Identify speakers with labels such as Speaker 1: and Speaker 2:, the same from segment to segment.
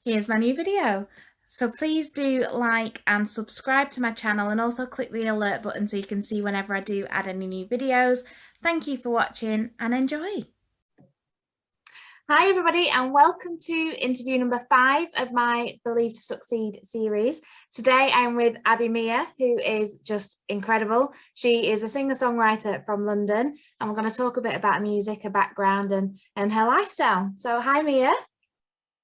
Speaker 1: here's my new video. So please do like and subscribe to my channel and also click the alert button so you can see whenever I do add any new videos. Thank you for watching and enjoy. Hi everybody and welcome to interview number 5 of my Believe to Succeed series. Today I'm with Abi Mia, who is just incredible. She is a singer-songwriter from London and we're going to talk a bit about music, her background and her lifestyle. So hi Mia.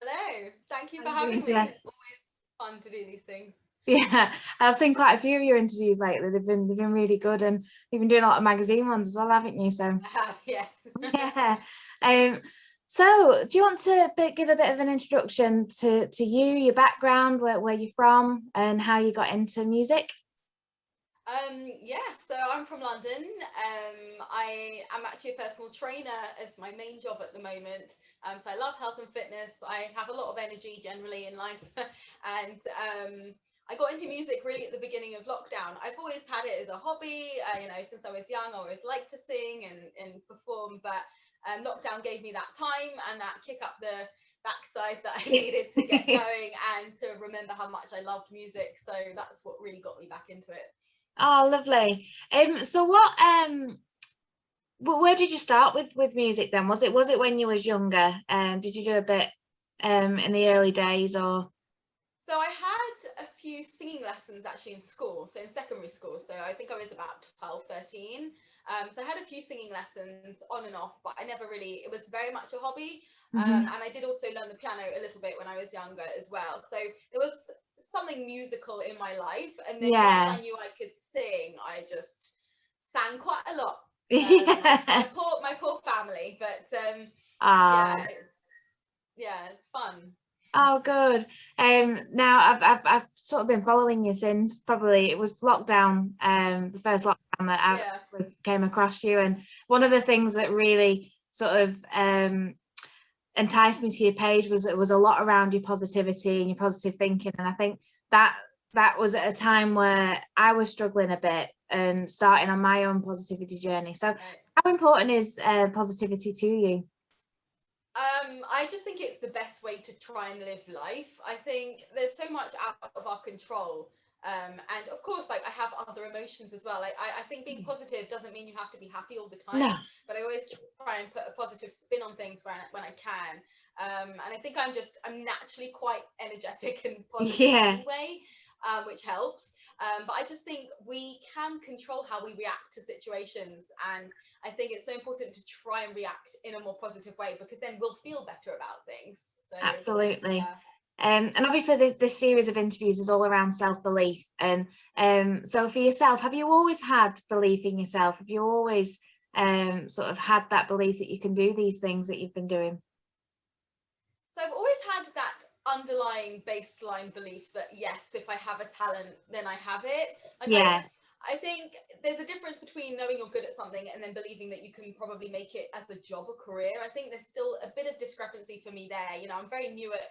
Speaker 2: Hello, thank you
Speaker 1: How
Speaker 2: for
Speaker 1: are you doing
Speaker 2: having
Speaker 1: today?
Speaker 2: me. Always fun to do these things.
Speaker 1: Yeah, I've seen quite a few of your interviews lately. They've been really good, and you've been doing a lot of magazine ones as well, haven't you? So
Speaker 2: I have, yes.
Speaker 1: yeah. Um, so do you want to give a bit of an introduction to you, your background, where you're from, and how you got into music?
Speaker 2: Yeah, so I'm from London. I am actually a personal trainer as my main job at the moment. So I love health and fitness. I have a lot of energy generally in life, and I got into music really at the beginning of lockdown. I've always had it as a hobby. Since I was young, I always liked to sing and perform, but lockdown gave me that time and that kick up the backside that I needed to get going and to remember how much I loved music. So that's what really got me back into it.
Speaker 1: Oh, lovely. So where did you start with music then? Was it when you was younger? Did you do a bit in the early days or?
Speaker 2: So I had a few singing lessons actually in school, so in secondary school. So I think I was about 12, 13. So I had a few singing lessons on and off, but I never really, it was very much a hobby.
Speaker 1: Mhm.
Speaker 2: And I did also learn the piano a little bit when I was younger as well. So there was something musical in my life. And then once I
Speaker 1: Yeah.
Speaker 2: knew I could sing, I just sang quite a lot. My
Speaker 1: Yeah.
Speaker 2: poor family, but yeah,
Speaker 1: Ah.
Speaker 2: it's fun.
Speaker 1: Oh, good. Now I've sort of been following you since probably it was lockdown, the first lockdown that
Speaker 2: Yeah.
Speaker 1: came across you, and one of the things that really sort of enticed me to your page was it was a lot around your positivity and your positive thinking, and I think that that was at a time where I was struggling a bit and starting on my own positivity journey. So,
Speaker 2: Right.
Speaker 1: how important is positivity to you?
Speaker 2: I just think it's the best way to try and live life. I think there's so much out of our control. And of course, like I have other emotions as well. I think being positive doesn't mean you have to be happy all the time,
Speaker 1: No.
Speaker 2: but I always try and put a positive spin on things when I can. And I think I'm naturally quite energetic and positive
Speaker 1: Yeah,
Speaker 2: anyway, which helps. But I just think we can control how we react to situations, and I think it's so important to try and react in a more positive way because then we'll feel better about things. So,
Speaker 1: absolutely.
Speaker 2: yeah.
Speaker 1: And obviously this series of interviews is all around self-belief. And so for yourself, have you always had belief in yourself? Have you always sort of had that belief that you can do these things that you've been doing?
Speaker 2: So I've always had that underlying baseline belief that yes, if I have a talent, then I have it. Like
Speaker 1: Yeah,
Speaker 2: I think there's a difference between knowing you're good at something and then believing that you can probably make it as a job or career. I think there's still a bit of discrepancy for me there. I'm very new at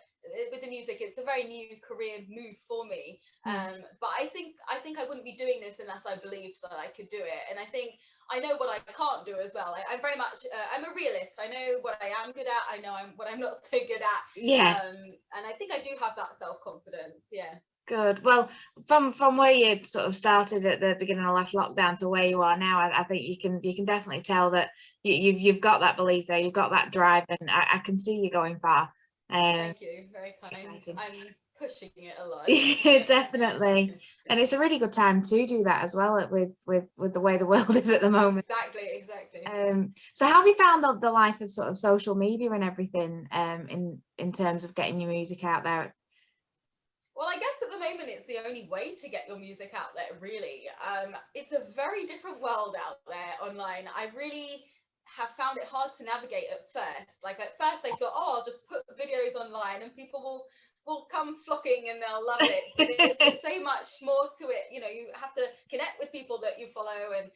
Speaker 2: with the music. It's a very new career move for me.
Speaker 1: yeah,
Speaker 2: But I think I wouldn't be doing this unless I believed that I could do it. And I think I know what I can't do as well. I'm very much I'm a realist. I know what I am good at. I know what I'm not so good at.
Speaker 1: yeah.
Speaker 2: And I think I do have that self confidence. Yeah.
Speaker 1: Good. Well, from where you sort of started at the beginning of last lockdown to where you are now, I think you can definitely tell that you've got that belief there, you've got that drive, and I can see you going far. Um,
Speaker 2: Thank you. Very kind.
Speaker 1: exciting.
Speaker 2: I'm pushing it a lot.
Speaker 1: Yeah, definitely. And it's a really good time to do that as well with the way the world is at the moment.
Speaker 2: Exactly.
Speaker 1: So how have you found the life of sort of social media and everything in terms of getting your music out there?
Speaker 2: Well, I guess at the moment it's the only way to get your music out there, really. It's a very different world out there online. I really have found it hard to navigate at first. Like at first I thought, oh, I'll just put videos online and people will come flocking and they'll love it. But there's so much more to it. You have to connect with people that you follow and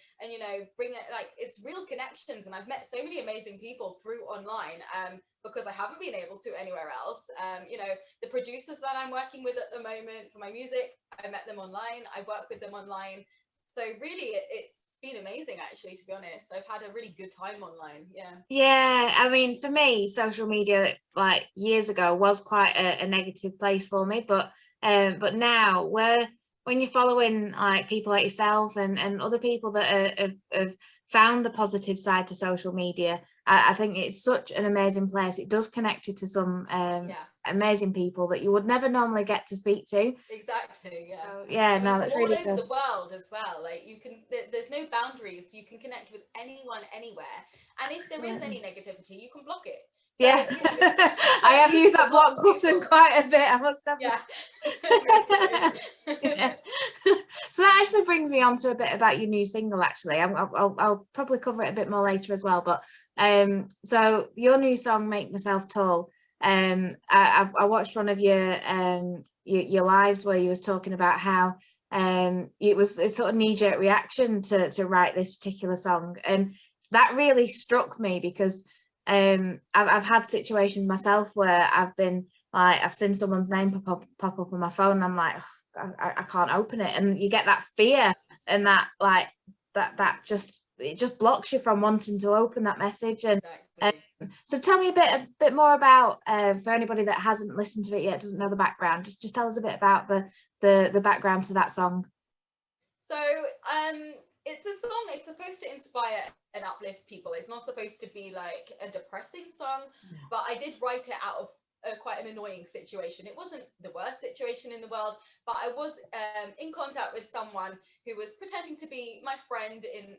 Speaker 2: bring it, like, it's real connections. And I've met so many amazing people through online, because I haven't been able to anywhere else. The producers that I'm working with at the moment for my music, I met them online. I work with them online. So really, it's been amazing, actually, to be honest. I've had a really good time online. Yeah.
Speaker 1: Yeah, I mean, for me, social media like years ago was quite a negative place for me, but now when you're following like people like yourself and other people that have found the positive side to social media, I think it's such an amazing place. It does connect you to some
Speaker 2: Yeah.
Speaker 1: amazing people that you would never normally get to speak to.
Speaker 2: Exactly, yeah.
Speaker 1: So, yeah,
Speaker 2: I mean,
Speaker 1: no,
Speaker 2: from
Speaker 1: that's
Speaker 2: all
Speaker 1: really
Speaker 2: over
Speaker 1: good.
Speaker 2: the world as well. Like, you can, there's no boundaries. You can connect with anyone, anywhere. And if there is any
Speaker 1: Absolutely.
Speaker 2: negativity, you can block it. So,
Speaker 1: Yeah,
Speaker 2: you know, it's so
Speaker 1: I have
Speaker 2: easy
Speaker 1: used
Speaker 2: to
Speaker 1: that block
Speaker 2: block
Speaker 1: button
Speaker 2: people.
Speaker 1: quite a bit, I must admit.
Speaker 2: Yeah, me too.
Speaker 1: Yeah. So that actually brings me on to a bit about your new single. Actually, I'll probably cover it a bit more later as well. But so your new song, "Make Myself Tall." I watched one of your lives where you was talking about how it was a sort of knee-jerk reaction to write this particular song, and that really struck me because I've had situations myself where I've been like, I've seen someone's name pop up on my phone and I'm like, oh, I can't open it, and you get that fear and that like that just, it just blocks you from wanting to open that message. And
Speaker 2: Exactly.
Speaker 1: so tell me a bit more about, for anybody that hasn't listened to it yet, doesn't know the background, just tell us a bit about the background to that song.
Speaker 2: So, it's a song, it's supposed to inspire and uplift people. It's not supposed to be like a depressing song, but I did write it out of quite an annoying situation. It wasn't the worst situation in the world, but I was in contact with someone who was pretending to be my friend and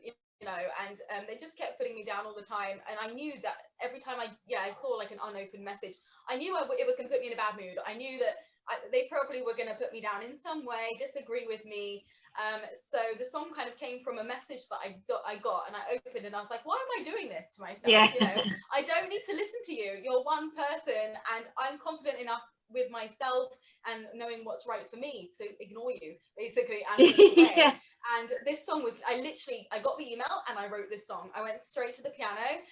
Speaker 2: they just kept putting me down all the time. And I knew that every time I saw like an unopened message, I knew it was going to put me in a bad mood. I knew that they probably were going to put me down in some way, disagree with me. So the song kind of came from a message that I got, and I opened and I was like, why am I doing this to myself?
Speaker 1: Yeah.
Speaker 2: I don't need to listen to you. You're one person, and I'm confident enough with myself and knowing what's right for me to ignore you, basically, and walk away.
Speaker 1: Yeah.
Speaker 2: And this song was, I got the email and I wrote this song. I went straight to the piano,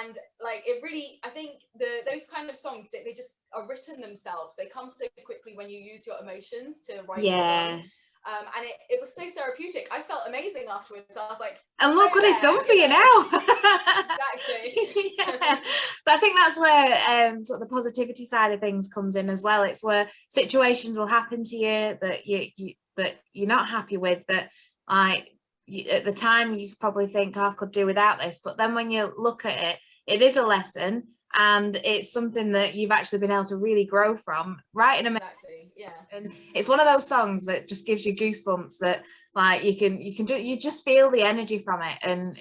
Speaker 2: and like it really, I think those kind of songs, they just are written themselves. They come so quickly when you use your emotions to write a song.
Speaker 1: Yeah.
Speaker 2: And it was so therapeutic. I felt amazing afterwards. I was like,
Speaker 1: And
Speaker 2: so
Speaker 1: look what it's done
Speaker 2: there,
Speaker 1: for you now.
Speaker 2: exactly.
Speaker 1: Yeah. But I think that's where sort of the positivity side of things comes in as well. It's where situations will happen to you that that you're not happy with, that like at the time you probably think, oh, I could do without this, but then when you look at it, it is a lesson, and it's something that you've actually been able to really grow from, right?
Speaker 2: Exactly. Yeah.
Speaker 1: And it's one of those songs that just gives you goosebumps, that like you just feel the energy from it, and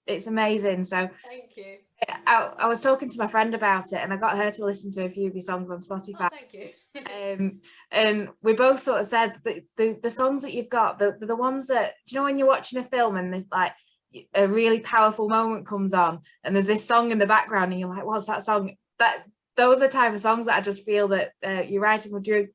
Speaker 1: it's amazing. So
Speaker 2: Thank you.
Speaker 1: I was talking to my friend about it, and I got her to listen to a few of your songs on
Speaker 2: Oh,
Speaker 1: Spotify.
Speaker 2: thank you.
Speaker 1: And we both sort of said that the songs that you've got, the ones that, do you know when you're watching a film and there's like a really powerful moment comes on and there's this song in the background and you're like, what's that song? Those are the type of songs that I just feel that you're writing. Would you?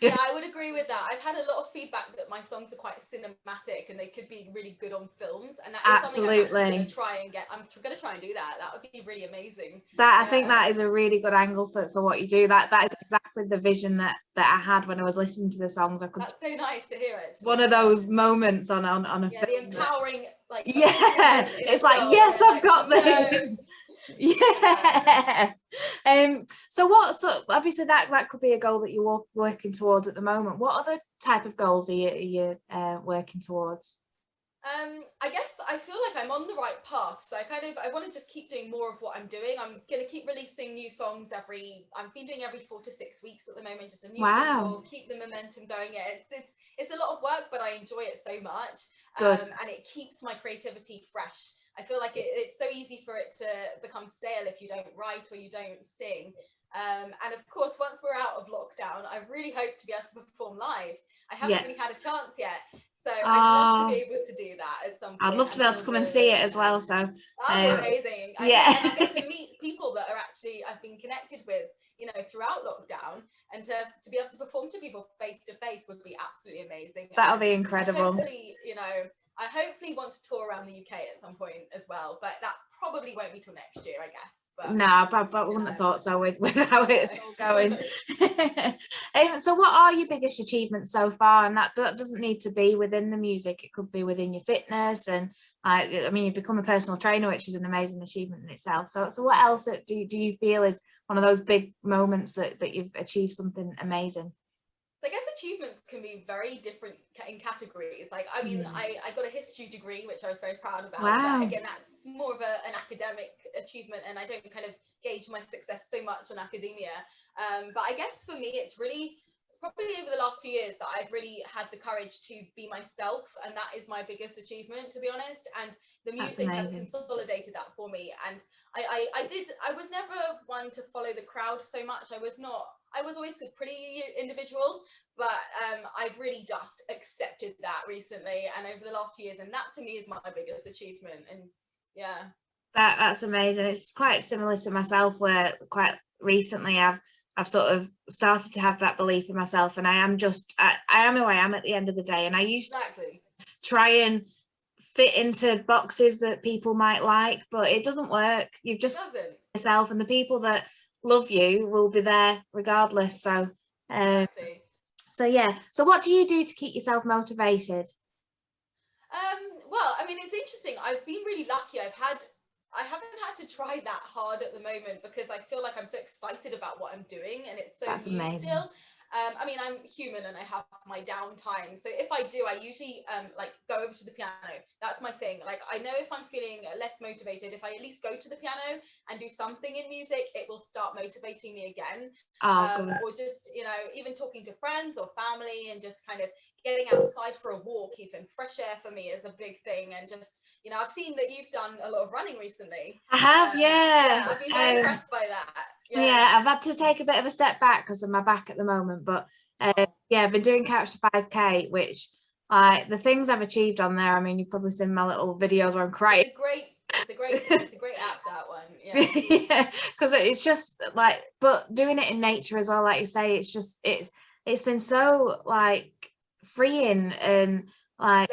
Speaker 2: Yeah, I would agree with that. I've had a lot of feedback that my songs are quite cinematic and they could be really good on films, and that is something I'm actually going
Speaker 1: Absolutely.
Speaker 2: to try and get. I'm going to try and do that. That would be really amazing.
Speaker 1: That, I think
Speaker 2: Yeah.
Speaker 1: that is a really good angle for what you do. That is exactly the vision that I had when I was listening to the songs. I could,
Speaker 2: That's so nice to hear,
Speaker 1: one
Speaker 2: actually.
Speaker 1: of
Speaker 2: Yeah.
Speaker 1: those moments on a
Speaker 2: Yeah, the
Speaker 1: film that,
Speaker 2: empowering like
Speaker 1: yeah,
Speaker 2: moment in a
Speaker 1: it's like,
Speaker 2: film
Speaker 1: yes,
Speaker 2: where
Speaker 1: I've
Speaker 2: like,
Speaker 1: got
Speaker 2: yes.
Speaker 1: this. Yeah. So what, so obviously that could be a goal that you're working towards at the moment. What other type of goals are you working towards?
Speaker 2: I guess I feel like I'm on the right path. So I want to just keep doing more of what I'm doing. I'm going to keep releasing new songs I've been doing every 4 to 6 weeks at the moment, just a new
Speaker 1: Wow.
Speaker 2: single, keep the momentum going. Yeah, it's a lot of work, but I enjoy it so much.
Speaker 1: Good.
Speaker 2: And it keeps my creativity fresh. I feel like it's so easy for it to become stale if you don't write or you don't sing. And of course, once we're out of lockdown, I really hope to be able to perform live. I haven't
Speaker 1: Yeah.
Speaker 2: really had a chance yet. So I'd love to be
Speaker 1: Oh,
Speaker 2: able to do that at some
Speaker 1: I'd
Speaker 2: point
Speaker 1: love to
Speaker 2: and
Speaker 1: be able to
Speaker 2: build
Speaker 1: come and
Speaker 2: a,
Speaker 1: see it as well. So
Speaker 2: that'd be amazing. Yeah, and I get
Speaker 1: yeah.
Speaker 2: to meet people that are actually I've been connected with, throughout lockdown, and to be able to perform to people face to face would be absolutely amazing. And
Speaker 1: That'll be
Speaker 2: I
Speaker 1: incredible.
Speaker 2: hopefully, I hopefully want to tour around the UK at some point as well, but that probably won't be till next year, I guess. But
Speaker 1: no, I wouldn't have thought so with how it's all going. So what are your biggest achievements so far? And that doesn't need to be within the music, it could be within your fitness. And I mean, you've become a personal trainer, which is an amazing achievement in itself. So what else do you feel is one of those big moments that you've achieved something amazing?
Speaker 2: I guess achievements can be very different in categories. Like, I mean, I got a history degree, which I was very proud about.
Speaker 1: Wow.
Speaker 2: But again, that's more of an academic achievement, and I don't kind of gauge my success so much on academia. But I guess for me, it's probably over the last few years that I've really had the courage to be myself, and that is my biggest achievement, to be honest. And the music has consolidated that for me. And I was never one to follow the crowd so much. I was always a pretty individual, but I've really just accepted that recently and over the last few years, and that to me is my biggest achievement. And yeah,
Speaker 1: that's amazing. It's quite similar to myself, where quite recently I've sort of started to have that belief in myself, and I am who I am at the end of the day. And I used to try and fit into boxes that people might like, but it doesn't work. You've just yourself, and the people that love you will be there regardless. So so yeah, so what do you do to keep yourself motivated?
Speaker 2: Well, I mean, it's interesting. I've been really lucky. I haven't had to try that hard at the moment, because I feel like I'm so excited about what I'm doing, and it's so new still. I mean, I'm human and I have my downtime. So if I do, I usually like go over to the piano. That's my thing. Like, I know if I'm feeling less motivated, if I at least go to the piano and do something in music, it will start motivating me again. Or just, you know, even talking to friends or family and just kind of getting outside for a walk. Even fresh air for me is a big thing. And just, you know, I've seen that you've done a lot of running recently.
Speaker 1: I have,
Speaker 2: yeah, I've been very impressed by that.
Speaker 1: Yeah, I've had to take a bit of a step back because of my back at the moment, but yeah, I've been doing Couch to 5K, which the things I've achieved on there, I mean, you've probably seen my little videos where I'm crying.
Speaker 2: It's a great app, that one. Yeah,
Speaker 1: because it's just like, but doing it in nature as well, like you say, it's been so like freeing and like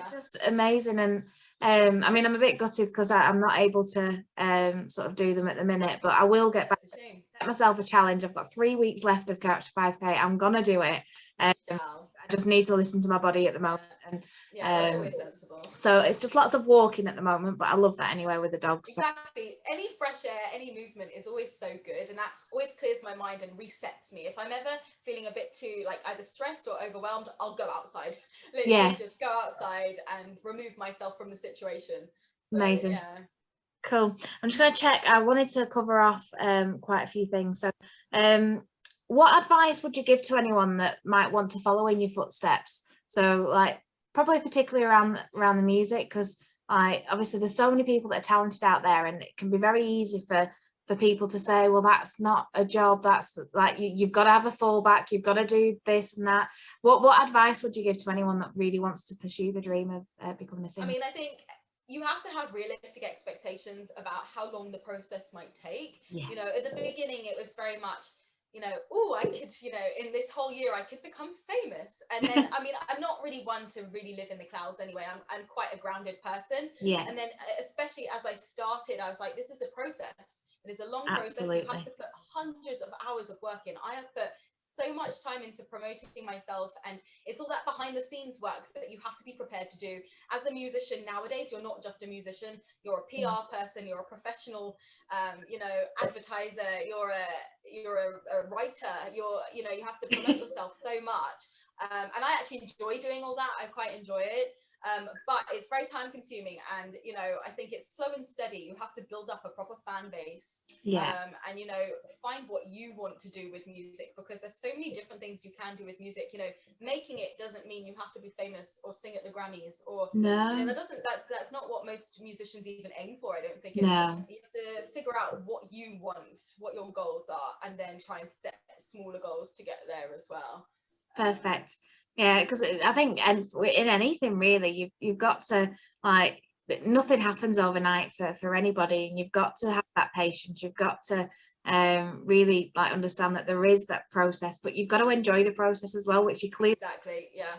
Speaker 1: just amazing. And I mean, I'm a bit gutted because I'm not able to sort of do them at the minute, but I will get back to set myself a challenge. I've got 3 weeks left of Couch to 5K. I'm gonna do it. I just need to listen to my body at the moment. And
Speaker 2: that's always sensible.
Speaker 1: So it's just lots of walking at the moment, but I love that anyway with the dogs.
Speaker 2: Exactly. Any fresh air, any movement is always so good, and that always clears my mind and resets me. If I'm ever feeling a bit too like either stressed or overwhelmed, I'll go outside. Literally just go outside and remove myself from the situation. So,
Speaker 1: amazing. Yeah. Cool. I'm just going to check. I wanted to cover off quite a few things. So what advice would you give to anyone that might want to follow in your footsteps? So like probably particularly around the music, because obviously there's so many people that are talented out there, and it can be very easy for people to say, well, that's not a job, that's like you've got to have a fallback, you've got to do this and that. What advice would you give to anyone that really wants to pursue the dream of becoming a singer?
Speaker 2: I mean, I think you have to have realistic expectations about how long the process might take. You know, at the beginning it was very much, you know, oh, I could, you know, in this whole year I could become famous. And then I mean, I'm not really one to really live in the clouds anyway. I'm quite a grounded person. And then especially as I started, I was like, this is a process. It is a long process. You have to put hundreds of hours of work in. I have put so much time into promoting myself, and it's all that behind the scenes work that you have to be prepared to do. As a musician nowadays, you're not just a musician, you're a PR person, you're a professional you know, advertiser, you're a writer, you know, you have to promote yourself so much. And I actually enjoy doing all that. I quite enjoy it. But it's very time consuming, and you know, I think it's slow and steady. You have to build up a proper fan base, and you know, find what you want to do with music, because there's so many different things you can do with music. You know, making it doesn't mean you have to be famous or sing at the Grammys, or you know, that's not what most musicians even aim for. I don't think. You have to figure out what you want, what your goals are, and then try and set smaller goals to get there as well.
Speaker 1: Perfect. Yeah, because I think, and in anything really, you've got to, like, nothing happens overnight for anybody, and you've got to have that patience. You've got to really like understand that there is that process, but you've got to enjoy the process as well, which you clearly.
Speaker 2: Exactly. Yeah.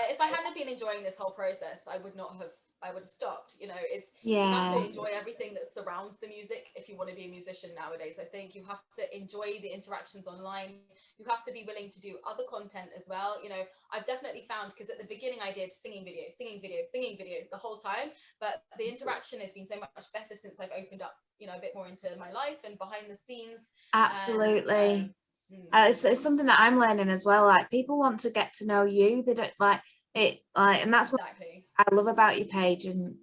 Speaker 2: If I hadn't been enjoying this whole process, I would not have I would have stopped. You know, it's, you have to
Speaker 1: Yeah,
Speaker 2: enjoy everything that surrounds the music if you want to be a musician nowadays. I think you have to enjoy the interactions online. You have to be willing to do other content as well. You know, I've definitely found, because at the beginning I did singing video, singing video, singing video the whole time, but the interaction has been so much better since I've opened up, you know, a bit more into my life and behind the scenes. And
Speaker 1: absolutely. It's something that I'm learning as well. Like, people want to get to know you. They don't like it, like, and that's what
Speaker 2: exactly.
Speaker 1: I love about your page. And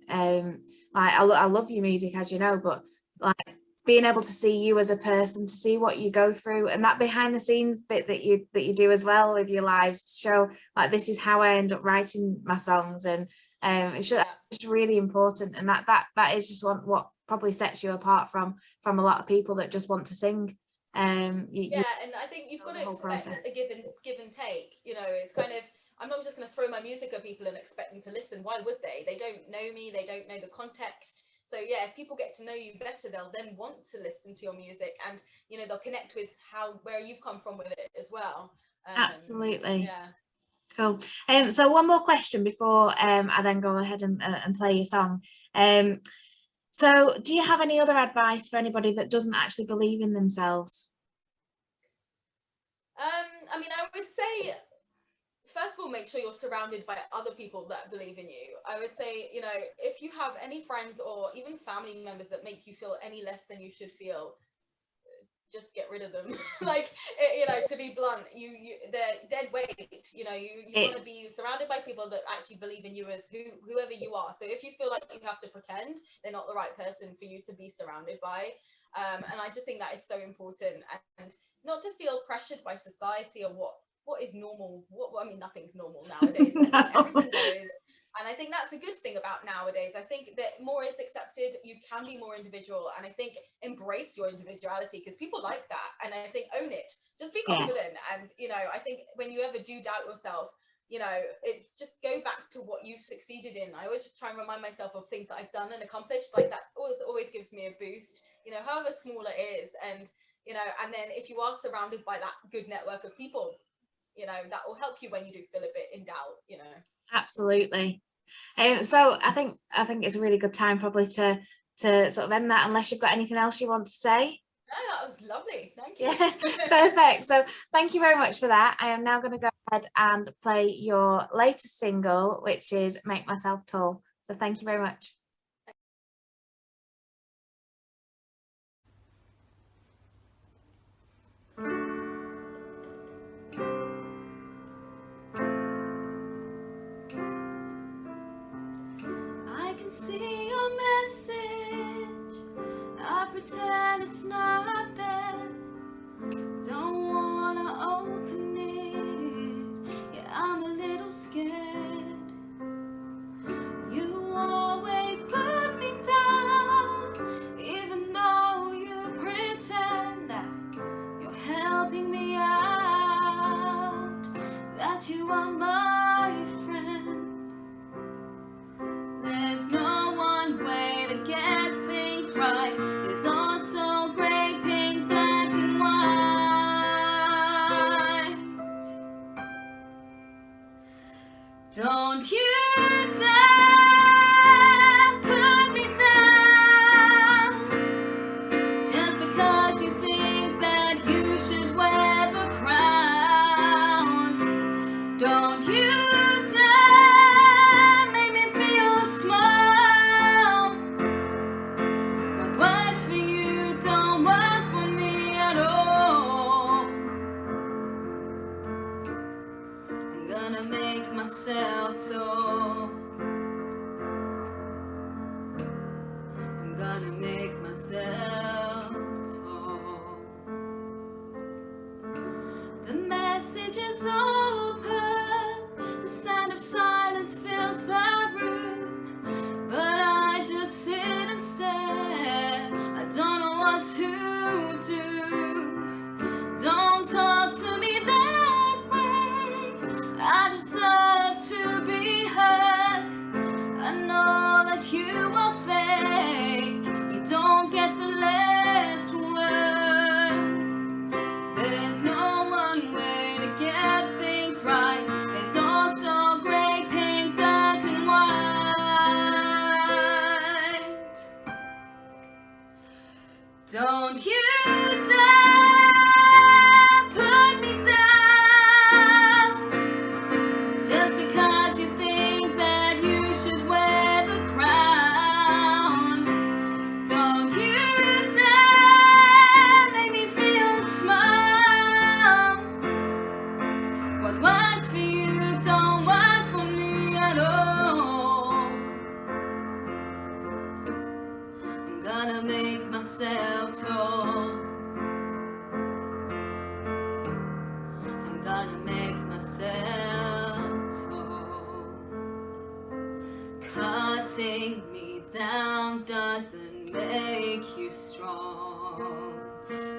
Speaker 1: like, I love your music, as you know, but like, being able to see you as a person, to see what you go through, and that behind the scenes bit that you do as well with your lives, to show like, this is how I end up writing my songs. And it's just,
Speaker 2: Yeah.
Speaker 1: it's really important. And that is just what probably sets you apart from a lot of people that just want to sing. You
Speaker 2: Yeah, and I think you've
Speaker 1: know
Speaker 2: got
Speaker 1: the
Speaker 2: to
Speaker 1: whole
Speaker 2: expect a
Speaker 1: process.
Speaker 2: give and take. You know, it's kind of, I'm not just going to throw my music at people and expect them to listen. Why would they? They don't know me. They don't know the context. So yeah, if people get to know you better, they'll then want to listen to your music, and you know, they'll connect with where you've come from with it as well.
Speaker 1: Absolutely.
Speaker 2: Yeah.
Speaker 1: Cool. So one more question before I then go ahead and play your song. Um, so do you have any other advice for anybody that doesn't actually believe in themselves?
Speaker 2: I mean, I would say, first of all, make sure you're surrounded by other people that believe in you. I would say, you know, if you have any friends or even family members that make you feel any less than you should feel, just get rid of them. Like, you know, to be blunt, they're dead weight. You know, you want
Speaker 1: It
Speaker 2: to be surrounded by people that actually believe in you as whoever you are. So if you feel like you have to pretend, they're not the right person for you to be surrounded by. And I just think that is so important, and not to feel pressured by society or what is normal. I mean, nothing's normal nowadays. I think
Speaker 1: no.
Speaker 2: everything goes, and I think that's a good thing about nowadays. I think that more is accepted. You can be more individual. And I think embrace your individuality, because people like that. And I think own it. Just be
Speaker 1: Yeah.
Speaker 2: confident. And, you know, I think when you ever do doubt yourself, you know, it's just go back to what you've succeeded in. I always try and remind myself of things that I've done and accomplished. Like, that always gives me a boost, you know, however small it is. And, you know, and then if you are surrounded by that good network of people, you know, that will help you when you do feel a bit in doubt, you know.
Speaker 1: Absolutely. So I think it's a really good time probably to sort of end that, unless you've got anything else you want to say.
Speaker 2: No, that was lovely. Thank you.
Speaker 1: Yeah, perfect. So thank you very much for that. I am now going to go ahead and play your latest single, which is Make Myself Tall. So thank you very much.
Speaker 3: I can see your message. I pretend it's not there. Don't wanna open it. Yeah, I'm a little scared. You always put me down, even though you pretend that you're helping me out, that you are my friend. There's no one way to get things right. There's also gray, pink, black, and white. Don't you dare put me down, just because you think that you should wear the crown. Don't you dare make me feel small. What works for you don't work for me at all. I'm gonna make myself tall. I'm gonna make myself tall. The message is open. The sound of silence fills the room, but I just sit and stare. I don't know what to do. Don't talk to me that way. I deserve to be heard. I know that you are fake. You don't get the last word. There's no one way to get there. myself tall. I'm gonna make myself tall. Cutting me down doesn't make you strong.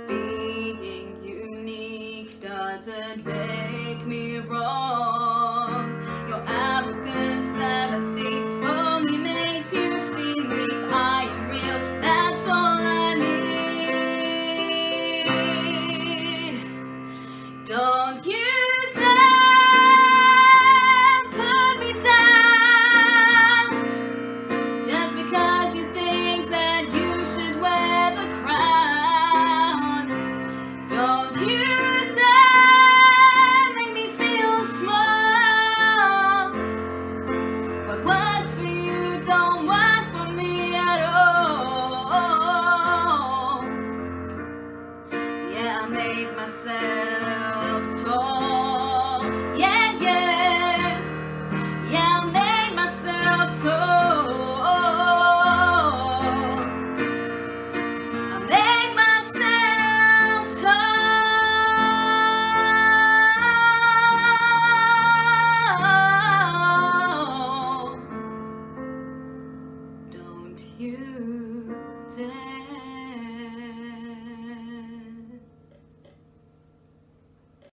Speaker 3: Being unique doesn't make me wrong. Your arrogance that I see only makes you seem weak. I am real, that's all I need. Don't you dare put me down just because you think that you should wear the crown. Don't you dare make me feel small. What works for you don't work for me at all. Yeah, I made myself tall.